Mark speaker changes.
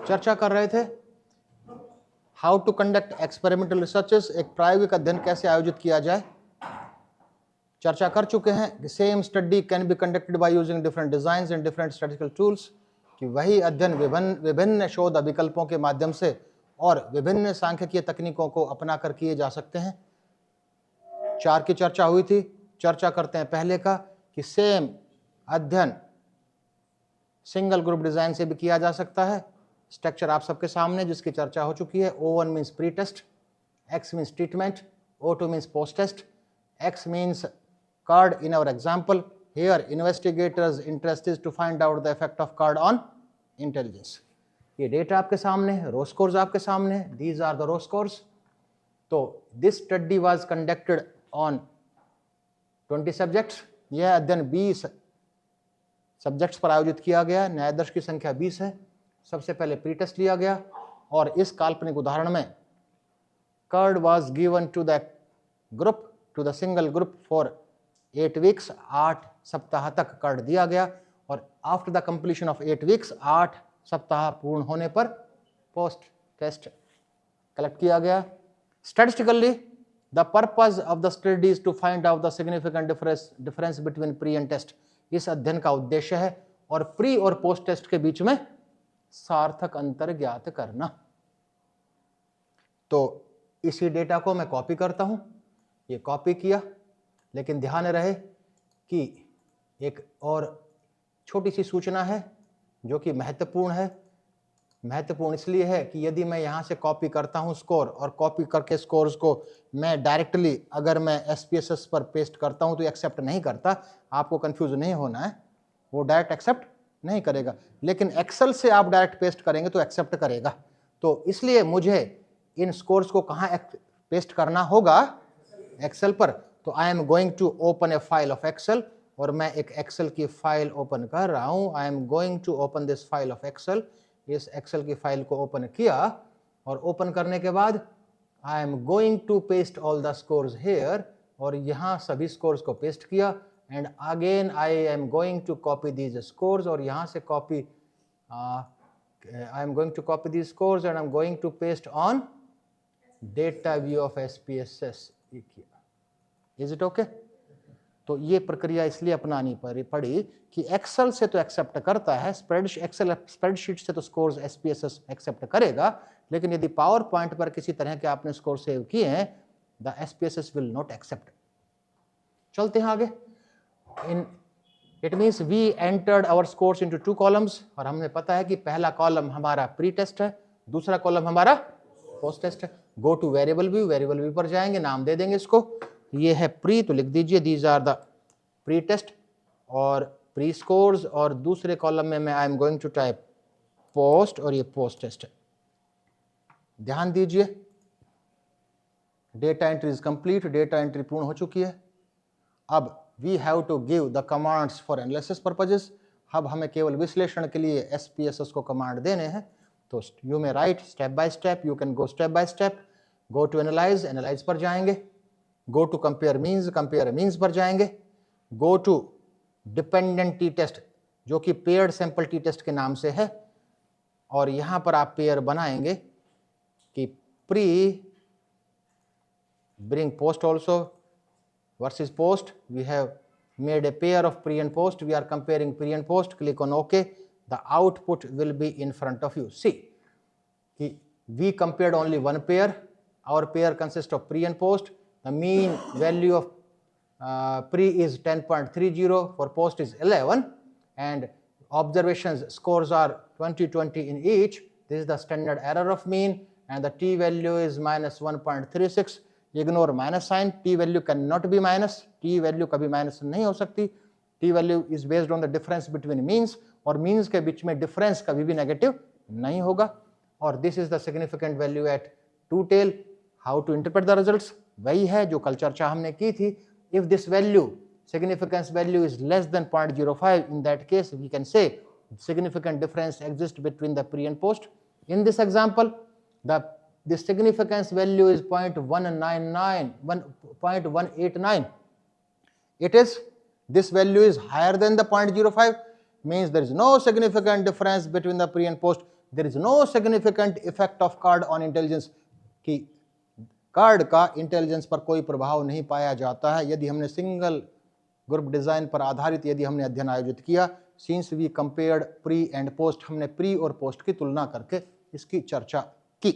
Speaker 1: चर्चा कर रहे थे how to conduct experimental researches, एक प्रायोगिक अध्ययन कैसे आयोजित किया जाए। चर्चा कर चुके हैं same study can be conducted by using different designs and different statistical tools, कि वही अध्ययन विभिन्न शोध विकल्पों के माध्यम से और विभिन्न सांख्यिकीय तकनीकों को अपनाकर किए जा सकते हैं। 4 की चर्चा हुई थी। चर्चा करते हैं पहले का कि सेम अध्ययन सिंगल ग्रुप डिजाइन से भी किया जा सकता है। स्ट्रक्चर आप सबके सामने जिसकी चर्चा हो चुकी है। O1 means pre test, X means treatment, O2 means post test, X means card in our example. Here investigators interest is to find out the effect of card on intelligence। ये data आपके सामने है, रो scores आपके सामने है, these are the row scores। तो this study was conducted on 20 subjects। यह अध्ययन 20 सब्जेक्ट्स पर आयोजित किया गया। न्यायाधीश की संख्या 20 है। सबसे पहले प्री टेस्ट लिया गया और इस काल्पनिक उदाहरण में card was given to the group, to the single group for 8 weeks. 8 सप्ताह तक कार्ड दिया गया और after the completion of 8 weeks, 8 सप्ताह पूर्ण होने पर पोस्ट टेस्ट कलेक्ट किया गया। Statistically the purpose of the study is to find out the significant difference between pre and test. इस अध्ययन का उद्देश्य है और प्री और पोस्ट टेस्ट के बीच में सार्थक अंतर ज्ञात करना। तो इसी डेटा को मैं कॉपी करता हूं। ये कॉपी किया, लेकिन ध्यान रहे कि एक और छोटी सी सूचना है जो कि महत्वपूर्ण है। महत्वपूर्ण इसलिए है कि यदि मैं यहां से कॉपी करता हूं स्कोर और कॉपी करके स्कोर्स को मैं डायरेक्टली अगर मैं SPSS पर पेस्ट करता हूं तो एक्सेप्ट नहीं करता। आपको कंफ्यूज नहीं होना है, वो डायरेक्ट एक्सेप्ट नहीं करेगा, लेकिन एक्सेल से आप डायरेक्ट पेस्ट करेंगे तो एक्सेप्ट करेगा। तो इसलिए मुझे इन स्कोर्स को कहां पेस्ट करना होगा? एक्सेल पर। तो I am going to open a file of Excel और मैं एक एक्सेल की फाइल ओपन कर रहा हूं। I am going to open this file of Excel. इस एक्सेल की फाइल को ओपन किया और ओपन करने के बाद I am going to paste all the scores here और यहां सभी स्कोर्स को पेस्ट किया। And again I am going to copy these scores और यहां से copy I am going to copy these scores and I am going to paste on data view of SPSS। Is it okay? तो ये प्रक्रिया इसलिए अपनानी पड़ी कि एक्सेल से तो एक्सेप्ट करता है, स्प्रेडशीट से तो स्कोर्स SPSS एक्सेप्ट करेगा, लेकिन यदि पावर पॉइंट पर किसी तरह के आपने स्कोर सेव किए हैं, the SPSS will not accept. चलते हैं आगे। It means we entered our scores into 2 columns और हमने पता है कि पहला कॉलम हमारा प्री टेस्ट है, दूसरा कॉलम हमारा पोस्ट टेस्ट है। गो टू वेरिएबल व्यू पर जाएंगे, नाम दे देंगे इसको। ये है प्री, तो लिख दीजिए these are the pre test और प्री स्कोर्स, और दूसरे कॉलम में मैं I am going to type post और ये पोस्ट टेस्ट है। ध्यान दीजिए, data entry is complete, data entry पूर्ण हो चुकी है। अब we have to give the commands for analysis purposes. अब हमें केवल विश्लेषण के लिए SPSS को कमांड देने हैं। तो you may write step by step, you can go step by step. Go to analyze पर जाएंगे। गो टू कंपेयर मीन्स पर जाएंगे। Go to dependent T test जो कि पेयर्ड सैंपल टी टेस्ट के नाम से है, और यहां पर आप पेयर बनाएंगे कि pre bring post also versus post. We have made a pair of pre and post. We are comparing pre and post. Click on OK. The output will be in front of you. See, we compared only one pair. Our pair consists of pre and post. The mean value of pre is 10.30, for post is 11, and observations scores are 20 in each. This is the standard error of mean, and the t value is minus 1.36. Ignore minus sign, T value can not be minus, T value कभी minus नहीं हो सकती। T value is based on the difference between means, और means के बीच में difference कभी भी नेगेटिव नहीं होगा। और this is the significant value at two tail. How to interpret the results वही है जो कल चर्चा हमने की थी। If this value significance value is less than 0.05, in that case we can say significant difference exists between the pre and post. In this example, the significance value is 0.189. It is, this value is higher than the 0.05, means there is no significant difference between the pre and post. There is no significant effect of card on intelligence, कि card का intelligence पर कोई प्रभाव नहीं पाया जाता है यदि हमने सिंगल ग्रुप डिजाइन पर आधारित यदि हमने अध्ययन आयोजित किया। Since we compared pre and post, हमने प्री और पोस्ट की तुलना करके इसकी चर्चा की।